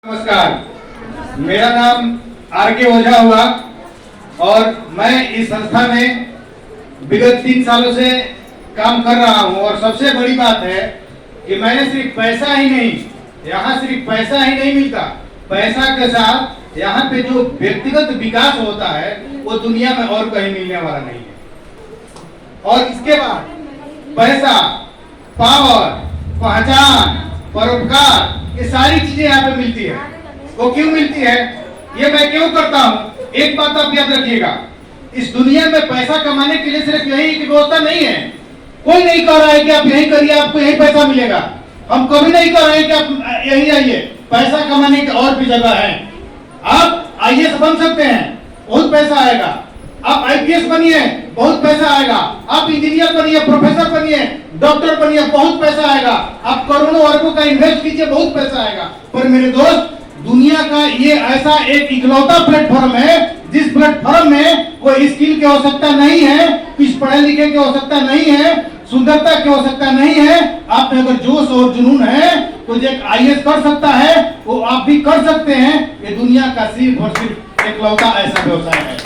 नमस्कार, मेरा नाम आर.के. ओझा हुआ और मैं इस संस्था में विगत 3 सालों से काम कर रहा हूं। और सबसे बड़ी बात है कि मैंने सिर्फ पैसा ही नहीं, यहाँ सिर्फ पैसा ही नहीं मिलता, पैसा के साथ यहाँ पे जो व्यक्तिगत विकास होता है वो दुनिया में और कहीं मिलने वाला नहीं है। और इसके बाद पैसा, पावर, पहचान, परोपकार, ये सारी चीजें यहाँ पे मिलती है। वो क्यों मिलती है, ये मैं क्यों करता हूँ, एक बात आप याद रखिएगा, इस दुनिया में पैसा कमाने के लिए सिर्फ यही की व्यवस्था नहीं है। कोई नहीं कह रहा है कि आप यही करिए आपको यही पैसा मिलेगा। हम कभी नहीं कह रहे हैं कि आप यही आइए, पैसा कमाने की और भी जगह है। आप आईएएस बन सकते हैं, बहुत पैसा आएगा। आप आईपीएस बनिए, बहुत पैसा आएगा। आप इंजीनियर बनिए, प्रोफेसर बनिए, डॉक्टर बनिए, बहुत पैसा आएगा। आप करोड़ों अरबों का इन्वेस्ट कीजिए, बहुत पैसा आएगा। पर मेरे दोस्त, दुनिया का ये ऐसा एक इकलौता प्लेटफॉर्म है जिस प्लेटफॉर्म में कोई स्किल की आवश्यकता नहीं है, कुछ पढ़े लिखे की आवश्यकता नहीं है, सुंदरता की आवश्यकता नहीं है। आप में अगर जोश और जुनून है तो जो आईएएस कर सकता है वो आप भी कर सकते हैं। ये दुनिया का सिर्फ और सिर्फ इकलौता ऐसा व्यवसाय है।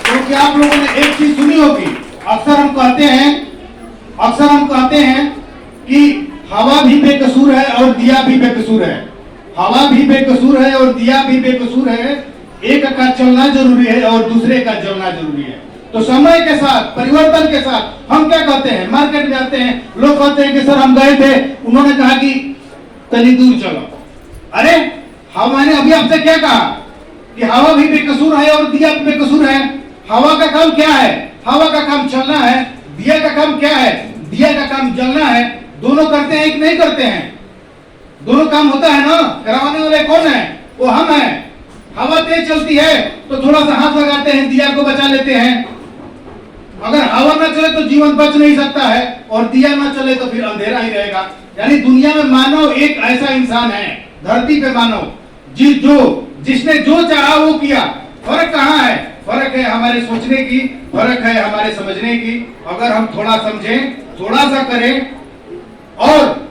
क्योंकि आप लोगों ने एक चीज सुनी होगी, अक्सर हम कहते हैं कि हवा भी बेकसूर है और दिया भी बेकसूर है। हवा भी बेकसूर है और दिया भी बेकसूर है। एक का चलना जरूरी है और दूसरे का जलना जरूरी है। तो समय के साथ, परिवर्तन के साथ हम क्या कहते हैं, मार्केट में आते हैं, लोग कहते हैं कि सर हम गए थे, उन्होंने कहा कि तनी दूर चलो। अरे मैंने अभी आपसे क्या कहा कि हवा भी बेकसूर है और दिया भी बेकसूर है। हवा का काम क्या है, हवा का काम चलना है। दिया का काम क्या है, दिया का काम जलना है। दोनों करते हैं कि नहीं करते हैं? दोनों काम होता है ना। करवाने वाले कौन है? वो हम हैं। हवा तेज चलती है तो थोड़ा सा हाथ लगाते हैं, दिया को बचा लेते हैं। अगर हवा ना चले तो जीवन बच नहीं सकता है और दिया ना चले तो फिर अंधेरा ही रहेगा। यानी दुनिया में मानव एक ऐसा इंसान है, धरती पे मानव, जिसने जो चाहा वो किया। फर्क कहाँ है? फर्क है हमारे सोचने की, फर्क है हमारे समझने की। अगर हम थोड़ा समझें, थोड़ा सा करें, और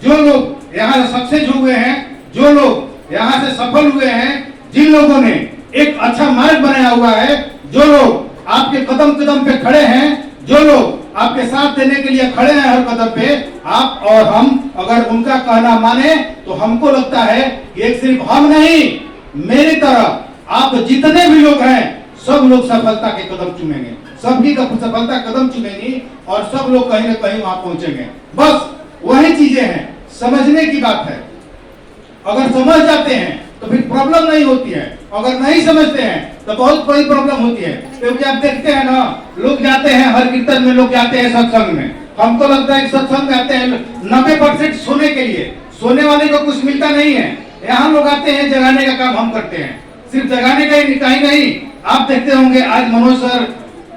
जो लोग यहाँ सक्सेस हुए हैं, जो लोग यहाँ से सफल हुए हैं, जिन लोगों ने एक अच्छा मार्ग बनाया हुआ है, जो लोग आपके कदम कदम पे खड़े हैं, जो लोग आपके साथ देने के लिए खड़े हैं हर कदम पे, आप और हम अगर उनका कहना माने तो हमको लगता है कि एक सिर्फ हम नहीं, मेरी तरह आप जितने भी लोग हैं सब लोग सफलता के कदम चुमेंगे, सबकी सफलता कदम चुमेंगी और सब लोग कहीं ना कहीं वहां पहुंचेंगे। बस वही चीजें हैं, समझने की बात है। अगर समझ जाते हैं तो फिर प्रॉब्लम नहीं होती है, अगर नहीं समझते हैं तो बहुत बड़ी प्रॉब्लम होती है। क्योंकि आप देखते हैं ना, लोग जाते हैं हर कीर्तन में, लोग जाते हैं सत्संग में। हमको लगता है कि सत्संग में आते हैं 90% सोने के लिए, सोने वाले को कुछ मिलता नहीं है। यहाँ लोग आते हैं जगाने का काम हम करते हैं, सिर्फ जगाने का ही नहीं। आप देखते होंगे आज मनोज सर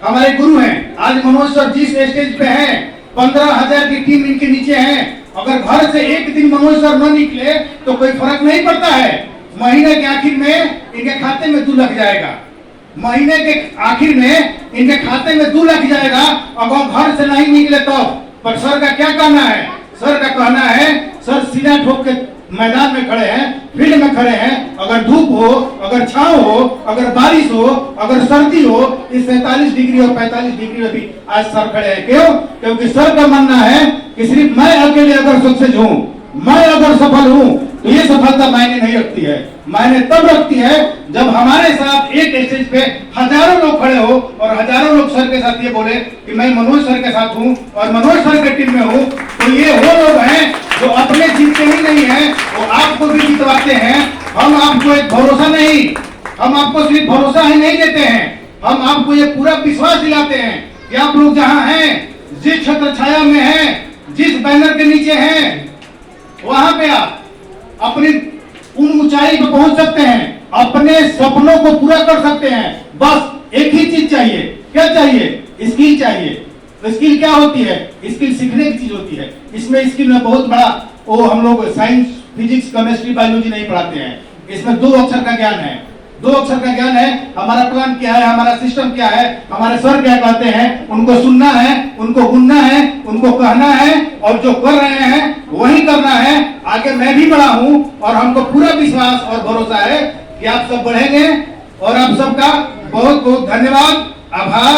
हमारे गुरु हैं। आज मनोज सर जिस स्टेज पे हैं, 15,000 की टीम इनके नीचे है। अगर घर से एक दिन मनोज सर न निकले तो कोई फर्क नहीं पड़ता है। महीने के आखिर में इनके खाते में 2 लाख जाएगा, महीने के आखिर में इनके खाते में 2 लाख जाएगा। अगर घर से नहीं निकले तो। पर सर का क्या कहना है? सर का कहना है, सर सीना ठोक के मैदान में खड़े हैं, फील्ड में खड़े हैं। अगर धूप हो, अगर छांव हो, अगर बारिश हो, अगर सर्दी हो, इस 47 डिग्री और 45 डिग्री में भी आज सर खड़े हैं। क्यों? क्योंकि सर का मानना है कि सिर्फ मैं अकेले अगर सक्सेस हूं, मैं अगर सफल हूं, तो ये सफलता मायने नहीं रखती है। मायने तब रखती है जब हमारे साथ एक स्टेज पे हजारों लोग खड़े हो और हजारों लोग सर के साथ ये बोले कि मैं मनोज सर के साथ हूं और मनोज सर के टीम में हूं। तो ये वो लोग हैं जो अपने जीतते ही नहीं है, वो आपको भी जितवाते हैं। हम आपको एक भरोसा नहीं, हम आपको सिर्फ भरोसा ही नहीं देते हैं, हम आपको ये पूरा विश्वास दिलाते हैं कि आप लोग जहां हैं, जिस छत्र छाया में हैं, जिस बैनर के नीचे हैं, वहां पे आप अपनी उन ऊंचाई पर पहुंच सकते हैं, अपने सपनों को पूरा कर सकते हैं। बस एक ही चीज चाहिए। क्या चाहिए? स्किल चाहिए। तो स्किल क्या होती है? स्किल सीखने की चीज होती है। इसमें स्किल में बहुत बड़ा वो हम लोग साइंस, फिजिक्स, केमिस्ट्री, बायोलॉजी नहीं पढ़ाते हैं। इसमें 2 अक्षर का ज्ञान है। 2 अक्षर का ज्ञान है। हमारा प्लान क्या है, हमारा सिस्टम क्या है, हमारे सर क्या कहते हैं, उनको सुनना है, उनको गुनना है, उनको कहना है और जो कर रहे हैं वही करना है। आगे मैं भी बढ़ा हूं और हमको पूरा विश्वास और भरोसा है कि आप सब बढ़ेंगे। और आप सबका बहुत बहुत धन्यवाद, आभार।